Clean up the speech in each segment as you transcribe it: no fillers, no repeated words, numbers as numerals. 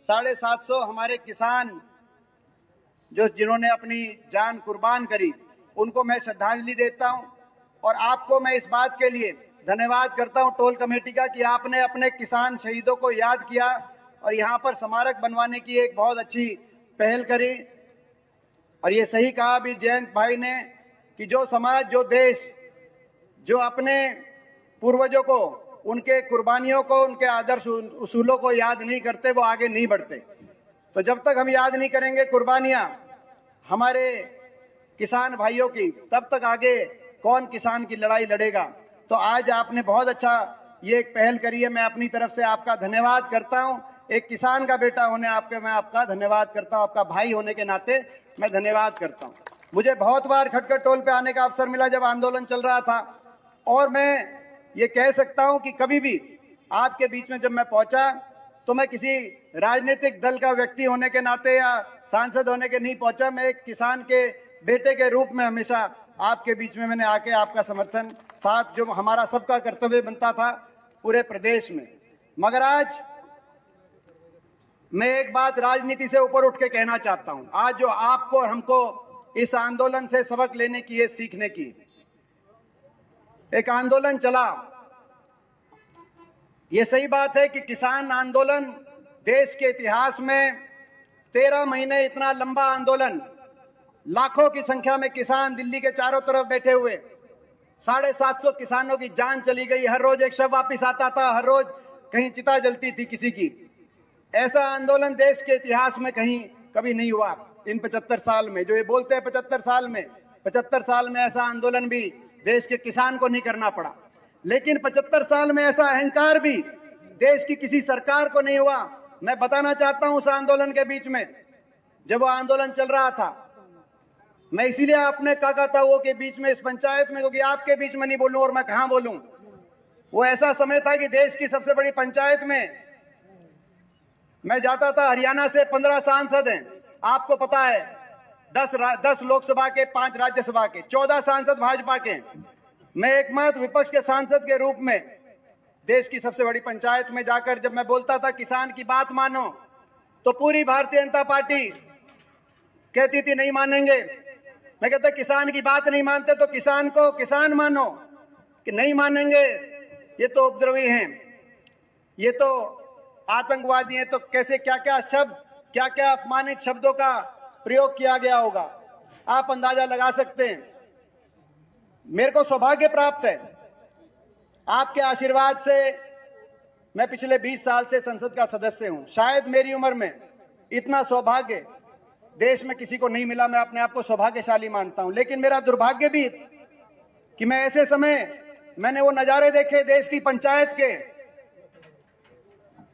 750 हमारे किसान जो जिन्होंने अपनी जान कुर्बान करी, उनको मैं श्रद्धांजलि देता हूं। और आपको मैं इस बात के लिए धन्यवाद करता हूं टोल कमेटी का कि आपने अपने किसान शहीदों को याद किया और यहाँ पर स्मारक बनवाने की एक बहुत अच्छी पहल करी। और ये सही कहा अभी जयंत भाई ने कि जो समाज, जो देश, जो अपने पूर्वजों को, उनके कुर्बानियों को, उनके आदर्श उसूलों को याद नहीं करते, वो आगे नहीं बढ़ते। तो जब तक हम याद नहीं करेंगे कुर्बानियां हमारे किसान भाइयों की, तब तक आगे कौन किसान की लड़ाई लड़ेगा। तो आज आपने बहुत अच्छा ये एक पहल करी है, मैं अपनी तरफ से आपका धन्यवाद करता हूं। एक किसान का बेटा होने मैं आपका धन्यवाद करता हूं, आपका भाई होने के नाते मैं धन्यवाद करता हूं। मुझे बहुत बार खटखट टोल पे आने का अवसर मिला जब आंदोलन चल रहा था, और मैं ये कह सकता हूं कि कभी भी आपके बीच में जब मैं पहुंचा तो मैं किसी राजनीतिक दल का व्यक्ति होने के नाते या सांसद होने के नहीं पहुंचा। मैं एक किसान के बेटे के रूप में हमेशा आपके बीच में मैंने आके आपका समर्थन साथ, जो हमारा सबका कर्तव्य बनता था पूरे प्रदेश में। मगर आज मैं एक बात राजनीति से ऊपर उठ के कहना चाहता हूं। आज जो आपको और हमको इस आंदोलन से सबक लेने की है, सीखने की, एक आंदोलन चला। ये सही बात है कि किसान आंदोलन देश के इतिहास में 13 महीने इतना लंबा आंदोलन, लाखों की संख्या में किसान दिल्ली के चारों तरफ बैठे हुए, 750 किसानों की जान चली गई, हर रोज एक शव वापिस आता था, हर रोज कहीं चिता जलती थी किसी की। ऐसा आंदोलन देश के इतिहास में कहीं कभी नहीं हुआ इन 75 साल में। जो ये बोलते हैं 75 साल में, 75 साल में ऐसा आंदोलन भी देश के किसान को नहीं करना पड़ा। लेकिन 75 साल में ऐसा अहंकार भी देश की किसी सरकार को नहीं हुआ। मैं बताना चाहता हूं उस आंदोलन के बीच में जब वो आंदोलन चल रहा था, मैं इसीलिए अपने काका ताऊओं के बीच में इस पंचायत में, क्योंकि आपके बीच में नहीं बोलूं और मैं कहां बोलूं। वो ऐसा समय था कि देश की सबसे बड़ी पंचायत में मैं जाता था। हरियाणा से 15 सांसद हैं, आपको पता है, 10 लोकसभा के, 5 राज्यसभा के, 14 सांसद भाजपा के। मैं एकमात्र विपक्ष के सांसद के रूप में देश की सबसे बड़ी पंचायत में जाकर जब मैं बोलता था किसान की बात मानो, तो पूरी भारतीय जनता पार्टी कहती थी नहीं मानेंगे। मैं कहता किसान की बात नहीं मानते तो किसान को किसान मानो, कि नहीं मानेंगे ये तो उपद्रवी हैं, ये तो आतंकवादी हैं। तो कैसे क्या क्या शब्द, क्या क्या अपमानित शब्दों का प्रयोग किया गया होगा, आप अंदाजा लगा सकते हैं। मेरे को सौभाग्य प्राप्त है आपके आशीर्वाद से, मैं पिछले 20 साल से संसद का सदस्य हूं। शायद मेरी उम्र में इतना सौभाग्य देश में किसी को नहीं मिला, मैं अपने आप को सौभाग्यशाली मानता हूं। लेकिन मेरा दुर्भाग्य भी कि मैं ऐसे समय मैंने वो नजारे देखे देश की पंचायत के,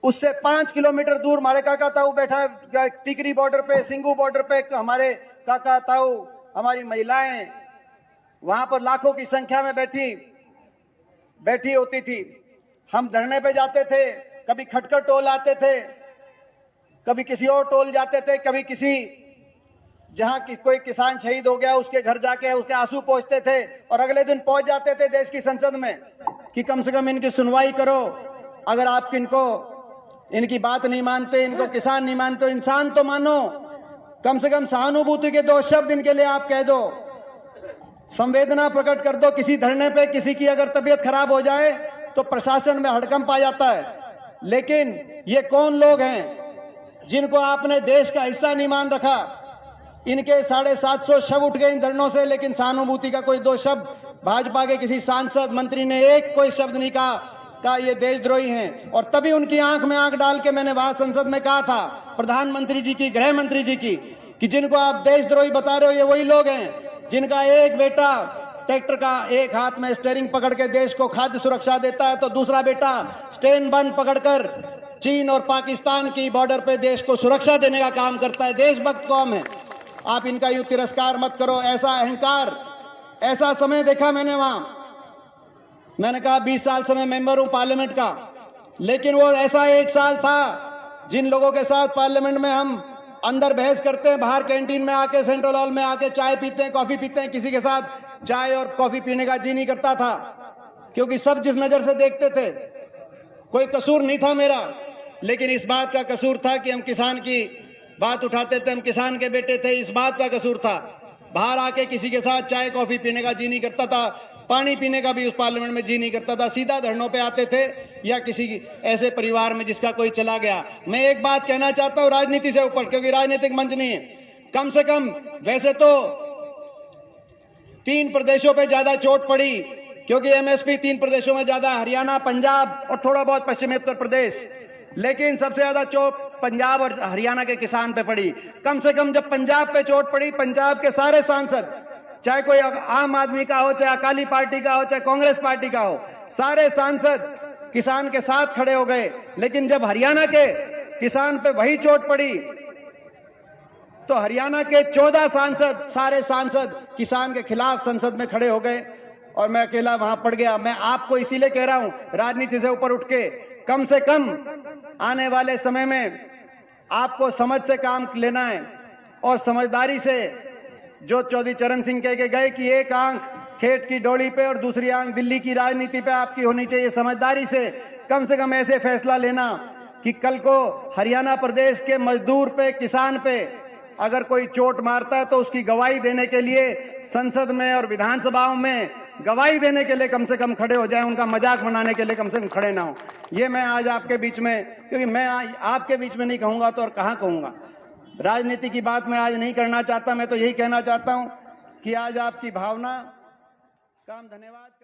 उससे 5 किलोमीटर दूर हमारे काका ताऊ बैठा है टिकरी बॉर्डर पे, सिंगू बॉर्डर पे हमारे काका ताऊ, हमारी महिलाएं वहां पर लाखों की संख्या में बैठी होती थी। हम धरने पे जाते थे, कभी खटखट टोल आते थे, कभी किसी और टोल जाते थे, कभी किसी जहां कोई किसान शहीद हो गया उसके घर जाके उसके आंसू पोंछते थे, और अगले दिन पहुंच जाते थे देश की संसद में कि कम से कम इनकी सुनवाई करो। अगर आप इनकी बात नहीं मानते, इनको किसान नहीं मानते, तो इंसान तो मानो, कम से कम सहानुभूति के 2 शब्द इनके लिए आप कह दो, संवेदना प्रकट कर दो। किसी धरने पे किसी की अगर तबीयत खराब हो जाए तो प्रशासन में हड़कंप आ जाता है, लेकिन ये कौन लोग हैं जिनको आपने देश का हिस्सा नहीं मान रखा। इनके 750 शव उठ गए इन धरनों से, लेकिन सहानुभूति का कोई 2 शब्द भाजपा के किसी सांसद मंत्री ने कोई शब्द नहीं कहा ये देशद्रोही हैं। और तभी उनकी आंख में आंख डाल के मैंने वहां संसद में कहा था प्रधानमंत्री जी की, गृह मंत्री जी की, कि जिनको आप देशद्रोही बता रहे हो ये वही लोग हैं जिनका एक बेटा ट्रैक्टर का एक हाथ में स्टीयरिंग पकड़ के देश को खाद्य सुरक्षा देता है, तो दूसरा बेटा स्टेन बंद पकड़कर चीन और पाकिस्तान की बॉर्डर पे देश को सुरक्षा देने का काम करता है। देशभक्त कौम है, आप इनका यूं तिरस्कार मत करो। ऐसा अहंकार, ऐसा समय देखा मैंने वहां। मैंने कहा 20 साल से मैं मेंबर हूं पार्लियामेंट का, लेकिन वो ऐसा 1 साल था जिन लोगों के साथ पार्लियामेंट में हम अंदर बहस करते हैं, बाहर कैंटीन में आके, सेंट्रल हॉल में आके चाय पीते हैं, कॉफी पीते हैं, किसी के साथ चाय और कॉफी पीने का जी नहीं करता था, क्योंकि सब जिस नजर से देखते थे, कोई कसूर नहीं था मेरा, लेकिन इस बात का कसूर था कि हम किसान की बात उठाते थे, हम किसान के बेटे थे, इस बात का कसूर था। बाहर आके किसी के साथ चाय कॉफी पीने का जी नहीं करता था, पानी पीने का भी उस पार्लियामेंट में जी नहीं करता था, सीधा धरनों पे आते थे या किसी ऐसे परिवार में जिसका कोई चला गया। मैं एक बात कहना चाहता हूं राजनीति से ऊपर, क्योंकि राजनीतिक मंच नहीं है, कम से कम वैसे तो 3 प्रदेशों पे ज्यादा चोट पड़ी, क्योंकि एमएसपी 3 प्रदेशों में ज्यादा, हरियाणा, पंजाब और थोड़ा बहुत पश्चिमी उत्तर प्रदेश, लेकिन सबसे ज्यादा चोट पंजाब और हरियाणा के किसान पे पड़ी। कम से कम जब पंजाब पे चोट पड़ी, पंजाब के सारे सांसद, चाहे कोई आम आदमी का हो, चाहे अकाली पार्टी का हो, चाहे कांग्रेस पार्टी का हो, सारे सांसद किसान के साथ खड़े हो गए। लेकिन जब हरियाणा के किसान पे वही चोट पड़ी तो हरियाणा के 14 सांसद, सारे सांसद किसान के खिलाफ संसद में खड़े हो गए और मैं अकेला वहां पड़ गया। मैं आपको इसीलिए कह रहा हूं, राजनीति से ऊपर उठ के कम से कम आने वाले समय में आपको समझ से काम लेना है और समझदारी से, जो चौधरी चरण सिंह कह के गए कि एक आंख खेत की डोली पे और दूसरी आंख दिल्ली की राजनीति पे आपकी होनी चाहिए, समझदारी से कम ऐसे फैसला लेना कि कल को हरियाणा प्रदेश के मजदूर पे, किसान पे अगर कोई चोट मारता है तो उसकी गवाही देने के लिए संसद में और विधानसभाओं में गवाही देने के लिए कम से कम खड़े हो जाएं, उनका मजाक बनाने के लिए कम से कम खड़े ना हो। ये मैं आज आपके बीच में, क्योंकि मैं आपके बीच में नहीं कहूंगा तो और कहां कहूंगा। राजनीति की बात मैं आज नहीं करना चाहता, मैं तो यही कहना चाहता हूं कि आज आपकी भावना काम। धन्यवाद।